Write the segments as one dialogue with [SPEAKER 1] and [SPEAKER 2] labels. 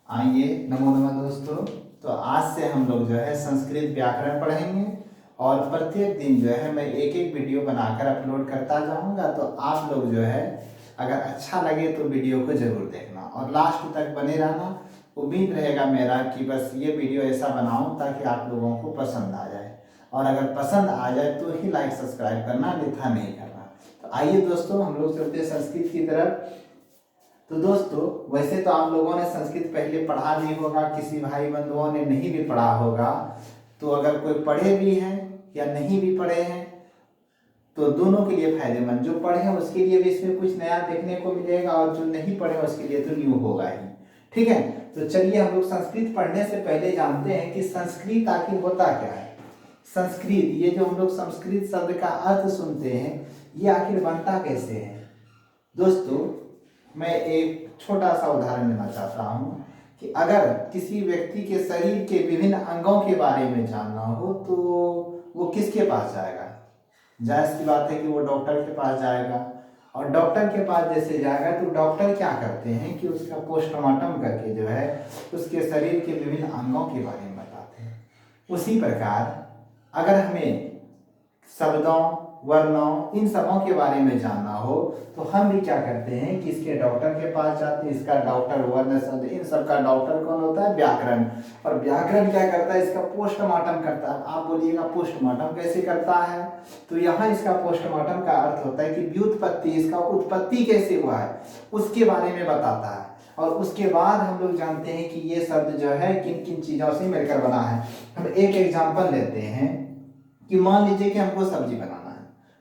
[SPEAKER 1] आइए, नमो नमः दोस्तों। तो आज से हम लोग जो है संस्कृत व्याकरण पढ़ेंगे और प्रत्येक दिन जो है मैं एक एक वीडियो बनाकर अपलोड करता जाऊंगा। तो आप लोग जो है अगर अच्छा लगे तो वीडियो को जरूर देखना और लास्ट तक बने रहना। उम्मीद रहेगा मेरा कि बस ये वीडियो ऐसा बनाऊं ताकि आप लोगों को पसंद आ जाए, और अगर पसंद आ जाए तो ही लाइक सब्सक्राइब करना, अन्यथा नहीं करना। तो आइए दोस्तों, हम लोग चलते हैं संस्कृत की तरफ। तो दोस्तों, वैसे तो आप लोगों ने संस्कृत पहले पढ़ा भी होगा, किसी भाई बंधुओं ने नहीं भी पढ़ा होगा। तो अगर कोई पढ़े भी हैं या नहीं भी पढ़े हैं तो दोनों के लिए फायदेमंद। जो पढ़े हैं उसके लिए भी इसमें कुछ नया देखने को मिलेगा और जो नहीं पढ़े उसके लिए तो न्यू होगा ही। ठीक है, तो चलिए हम लोग संस्कृत पढ़ने से पहले जानते हैं कि संस्कृत आखिर होता क्या है। संस्कृत, ये जो हम लोग संस्कृत शब्द का अर्थ सुनते हैं, ये आखिर बनता कैसे है। दोस्तों, मैं एक छोटा सा उदाहरण लेना चाहता हूँ कि अगर किसी व्यक्ति के शरीर के विभिन्न अंगों के बारे में जानना हो तो वो किसके पास जाएगा। जायज़ सी बात है कि वो डॉक्टर के पास जाएगा, और डॉक्टर के पास जैसे जाएगा तो डॉक्टर क्या करते हैं कि उसका पोस्टमार्टम करके जो है उसके शरीर के विभिन्न अंगों के बारे में बताते हैं। उसी प्रकार अगर हमें शब्दों, वर्णों, इन सबों के बारे में जानना हो तो हम भी क्या करते हैं कि इसके डॉक्टर के पास जाते हैं। इसका डॉक्टर, वर्ण, शब्द, इन सब का डॉक्टर कौन होता है? व्याकरण। और व्याकरण क्या करता है? इसका पोस्टमार्टम करता है। आप बोलिएगा पोस्टमार्टम कैसे करता है? तो यहाँ इसका पोस्टमार्टम का अर्थ होता है कि व्युत्पत्ति, इसका उत्पत्ति कैसे हुआ है उसके बारे में बताता है। और उसके बाद हम लोग जानते हैं कि ये शब्द जो है किन किन चीजों से मिलकर बना है। हम एक एग्जाम्पल लेते हैं कि मान लीजिए कि हमको सब्जी बनाना है,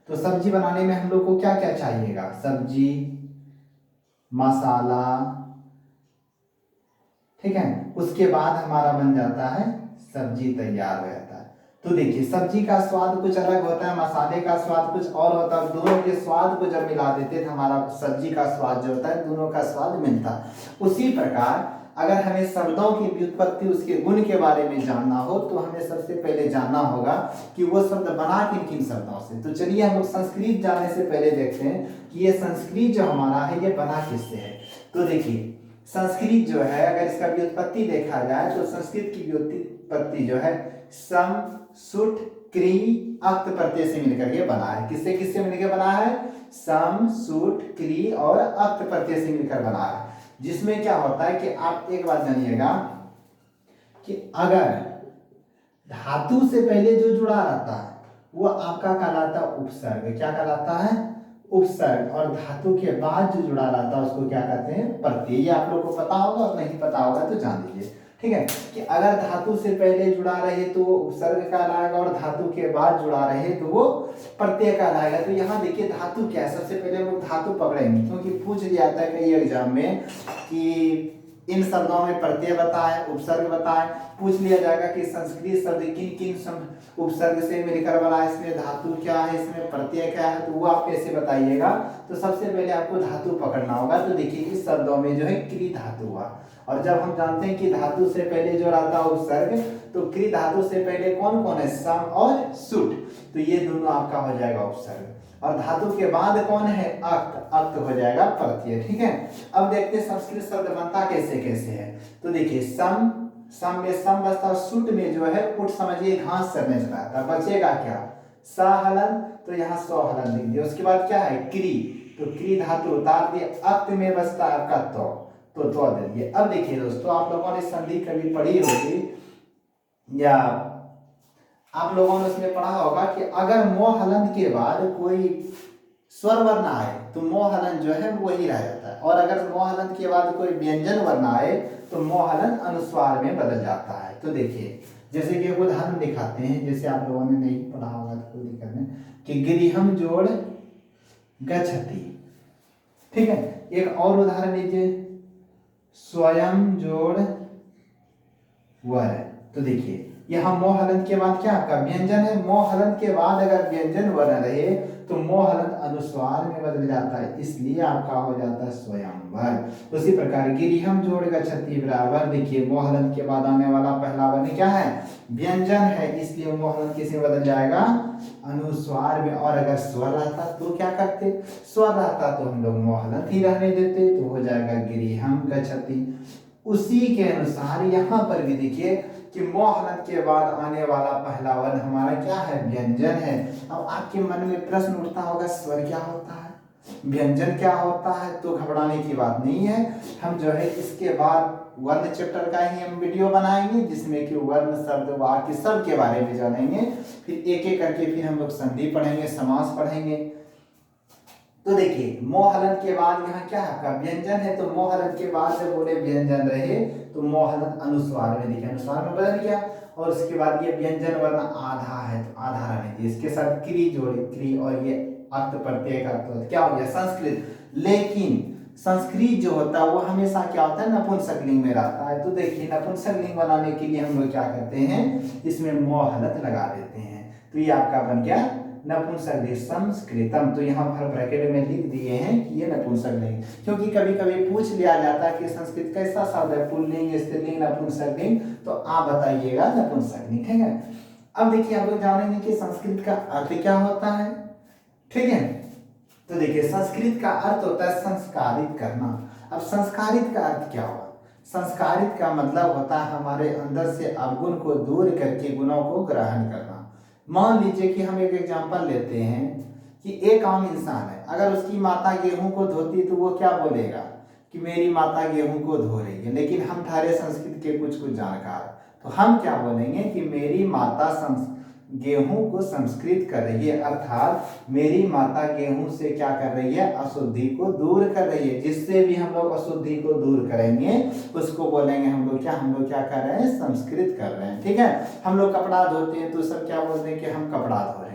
[SPEAKER 1] तो सब्जी बनाने में हम लोग को क्या क्या चाहिएगा? सब्जी, मसाला, ठीक है। उसके बाद हमारा बन जाता है सब्जी, तैयार हो जाता है। तो देखिए, सब्जी का स्वाद कुछ अलग होता है, मसाले का स्वाद कुछ और होता है। दोनों के स्वाद को जब मिला देते तो हमारा सब्जी का स्वाद जो होता है, दोनों का स्वाद मिलता। उसी प्रकार अगर हमें शब्दों की व्युत्पत्ति, उसके गुण के बारे में जानना हो तो हमें सबसे पहले जानना होगा कि वो शब्द बना किन किन शब्दों से। तो चलिए हम लोग संस्कृत जानने से पहले देखते हैं कि ये संस्कृत जो हमारा है ये बना किससे है। तो देखिए, संस्कृत जो है अगर इसका व्युत्पत्ति देखा जाए तो संस्कृत की व्युत्पत्ति जो है सम, सुट, क्री, अक्त प्रत्यय से मिलकर के बना है। किससे किससे मिलकर बना है? सम, सुट, क्री और अक्त प्रत्यय से मिलकर बना है। जिसमें क्या होता है कि आप एक बात जानिएगा कि अगर धातु से पहले जो जुड़ा रहता है वो आपका कहलाता है उपसर्ग। क्या कहलाता है? उपसर्ग। और धातु के बाद जो जुड़ा रहता है उसको क्या कहते हैं? प्रत्यय। ये आप लोग को पता होगा, और नहीं पता होगा तो जान लीजिए। ठीक है, कि अगर धातु से पहले जुड़ा रहे तो वो उपसर्ग कहलाएगा, और धातु के बाद जुड़ा रहे तो वो प्रत्यय कहलाएगा। तो यहाँ देखिए धातु क्या है। सबसे पहले हम लोग धातु पकड़ेंगे, क्योंकि पूछ लिया जाता है कई एग्जाम में कि इन शब्दों में प्रत्यय बताएं, उपसर्ग बताएं। पूछ लिया जाएगा कि संस्कृत शब्द किन किन उपसर्ग से मिलकर बना है, इसमें धातु क्या है, इसमें प्रत्यय क्या है, तो वो आप कैसे बताइएगा। तो सबसे पहले आपको धातु पकड़ना होगा। तो देखिए, इस शब्दों में जो है क्री धातु हुआ, और जब हम जानते हैं कि धातु से पहले जो रहता है उपसर्ग, तो क्री धातु से पहले कौन कौन है? सम और सुट। तो ये दोनों आपका हो जाएगा उपसर्ग। और धातु के बाद कौन है? अक्त। अक्त हो जाएगा प्रत्यय। ठीक है, अब देखते हैं संस्कृत शब्द बनता कैसे कैसे है। तो देखिए, सम, सम में सम बचता है, सुट में जो है उठ समझिए घास चरने चला था, बचेगा क्या? सहलन। तो यहाँ सौहलन लिख दिया। उसके बाद क्या है? क्री। तो क्री धातु उतार दिए। अक्त में बचता है आपका तो दे दिए। अब देखिए दोस्तों, आप लोगों ने संधि कभी पढ़ी होगी या आप लोगों ने उसमें पढ़ा होगा कि अगर मोहलन के बाद कोई स्वर वर्ण आए तो मोहलन जो है वही रह जाता है, और अगर मोहलन के बाद कोई व्यंजन वर्ण आए तो मोहलन अनुस्वार में बदल जाता है। तो देखिए, जैसे कि उदाहरण दिखाते हैं, जैसे आप लोगों ने नहीं पढ़ा होगा तो कोई दिक्कत नहीं, कि गृहम जोड़ गच्छति। ठीक है, एक और उदाहरण लीजिए, स्वयं जोड़ वर। तो देखिए, यहाँ मोहलंत के बाद क्या आपका व्यंजन है। मोहलंत के बाद अगर व्यंजन वर्ण रहे तो मोहलंत अनुस्वार में बदल जाता है, इसलिए आपका हो जाता है स्वयंवर। उसी प्रकार गिरिहम जोड़ गच्छति बराबर, देखिए मोहलंत के बाद आने वाला पहला वर्ण क्या है? व्यंजन है, इसलिए मोहलंत किसे बदल जाएगा? अनुस्वार में। और अगर स्वर रहता तो क्या करते? स्वर रहता तो हम लोग मोहलंत ही रहने देते, तो हो जाएगा गिरिहम गच्छति। उसी के अनुसार यहाँ पर भी देखिए कि मो हलंत के बाद आने वाला पहला वर्ण हमारा क्या है, व्यंजन है। अब आपके मन में प्रश्न उठता होगा स्वर क्या होता है, व्यंजन क्या होता है, तो घबराने की बात नहीं है। हम जो है इसके बाद वर्ण चैप्टर का ही हम वीडियो बनाएंगे जिसमें कि वर्ण शब्द वाक्य सब के बारे में जानेंगे। फिर एक एक करके फिर हम लोग संधि पढ़ेंगे, समास पढ़ेंगे। तो देखिए मो हलंत के बाद यहाँ क्या आपका व्यंजन है, तो मो हलंत के बाद जब बोले व्यंजन रहे तो मो हलंत अनुस्वार में, देखिए अनुस्वार में बदल गया। और उसके बाद ये व्यंजन वर्ण आधा है तो आधा रहने दीजिए, इसके साथ क्री जोड़े, क्री और ये अर्थ प्रत्यय का अर्थ क्या हो गया संस्कृत। लेकिन संस्कृत जो होता है वो हमेशा क्या होता है, नपुंसकलिंग में रहता है। तो देखिए नपुंसकलिंग बनाने के लिए हम लोग क्या करते हैं, इसमें मो हलंत लगा देते हैं। तो ये आपका बन गया नपुंसकलिंग संस्कृतम। तो यहाँ पर ब्रैकेट में लिख दिए हैं कि ये नपुंसकलिंग, क्योंकि कभी कभी पूछ लिया जाता है कि संस्कृत कैसा शब्द है, पुल्लिंग स्त्रीलिंग नपुंसकलिंग, तो आप बताइएगा नपुंसकलिंग, ठीक है। अब देखिए हम लोग जानेंगे कि संस्कृत का अर्थ क्या होता है, ठीक है। तो देखिए संस्कृत का अर्थ होता है संस्कारित करना। अब संस्कारित का अर्थ क्या हुआ, संस्कारित का मतलब होता है हमारे अंदर से अवगुण को दूर करके गुणों को ग्रहण करना। मान लीजिए कि हम एक एग्जांपल लेते हैं कि एक आम इंसान है, अगर उसकी माता गेहूं को धोती तो वो क्या बोलेगा कि मेरी माता गेहूं को धो रही है। लेकिन हम ठहरे संस्कृत के कुछ कुछ जानकार, तो हम क्या बोलेंगे कि मेरी माता गेहूं को संस्कृत कर रही है, अर्थात मेरी माता गेहूं से क्या कर रही है, अशुद्धि को दूर कर रही है। जिससे भी हम लोग अशुद्धि को दूर करेंगे उसको बोलेंगे हम लोग क्या कर रहे हैं, संस्कृत कर रहे हैं, ठीक है। हम लोग कपड़ा धोते हैं तो सब क्या बोलते हैं कि हम कपड़ा धो रहे हैं।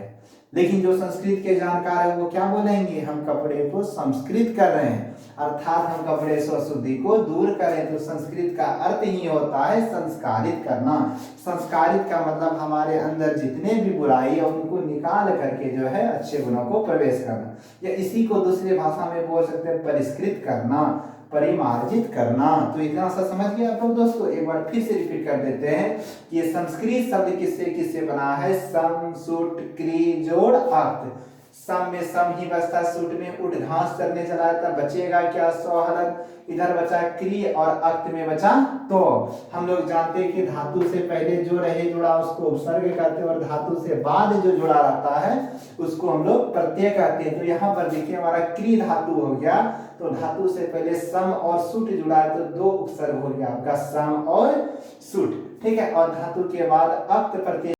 [SPEAKER 1] लेकिन जो संस्कृत के जानकार है वो क्या बोलेंगे, हम कपड़े को संस्कृत कर रहे हैं, अर्थात हम कपड़े से अशुद्धि को दूर करें। तो संस्कृत का अर्थ ही होता है संस्कारित करना। संस्कारित का मतलब हमारे अंदर जितने भी बुराई है उनको निकाल करके जो है अच्छे गुणों को प्रवेश करना, या इसी को दूसरी भाषा में बोल सकते हैं परिष्कृत करना, परिमार्जित करना। तो इतना सा समझ गए आप लोग दोस्तों। एक बार फिर से रिपीट कर देते हैं कि ये संस्कृत शब्द किससे किससे बना है, सम सुट क्री जोड़ अर्थ। सम में सम ही बचता है, सुट में उठ घास चलने चला जाता, बचेगा क्या सौ हलंत, इधर बचा क्री और अर्थ में बचा तो। हम लोग जानते हैं कि धातु से पहले जो रहे जुड़ा उसको उपसर्ग कहते हैं और धातु से बाद जो जुड़ा रहता है उसको हम लोग प्रत्यय कहते हैं। तो यहाँ पर देखिए हमारा क्री धातु हो गया, तो धातु से पहले सम और सुट जुड़ा है तो दो उपसर्ग हो गया आपका सम और सुट, ठीक है। और धातु के बाद अक्त प्रत्यय